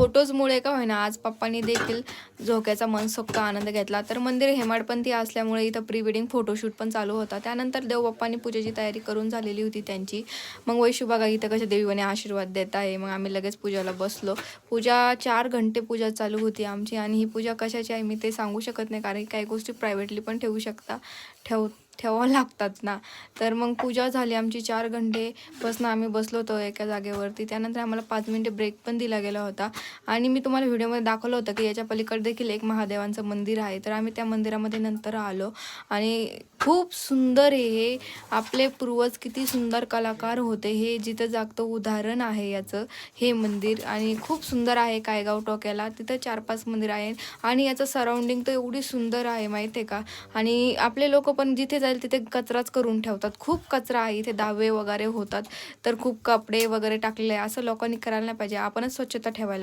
फोटोजमुळे का होईना आज पप्पांनी देखील झोक्याचा मनसोक्त आनंद घेतला. तर मंदिर हेमाडपंथी असल्यामुळे इथं प्री वेडिंग फोटोशूट पण चालू होता. त्यानंतर देवबाप्पांनी पूजेची तयारी करून झालेली होती त्यांची. मग वैशू बघा इथं कशा देवीने आशीर्वाद देत आहे. मग आम्ही लगेच पूजाला बसलो. पूजा 4 घंटे पूजा चालू होती आमची आणि ही पूजा कशाची आहे मी ते सांगू शकत नाही, कारण काही गोष्टी प्रायव्हेटली पण ठेवावं लागतात ना. तर मग पूजा झाली आमची 4 घंटे बसणं आम्ही बसलो होतो एका जागेवरती. त्यानंतर आम्हाला 5 मिनिटे ब्रेक पण दिला गेला होता आणि मी तुम्हाला व्हिडिओमध्ये दाखवलं होतं की याच्या पलीकडे देखील एक महादेवांचं मंदिर आहे. तर आम्ही त्या मंदिरामध्ये नंतर आलो आणि खूप सुंदर आहे हे. आपले पूर्वज किती सुंदर कलाकार होते हे जिथं जागतं उदाहरण आहे याचं हे मंदिर. आणि खूप सुंदर आहे कायगाव टोक्याला. तिथं 4-5 मंदिर आहे आणि याचं सराउंडिंग तर एवढी सुंदर आहे माहिती आहे का. आणि आपले लोक पण जिथे जाईल तिथे कचराच करून ठेवतात. खूप कचरा आहे इथे, दावे वगैरे होतात तर खूप कपडे वगैरे टाकलेले आहे. असं लोकांनी करायला नाही पाहिजे. आपणच स्वच्छता ठेवायला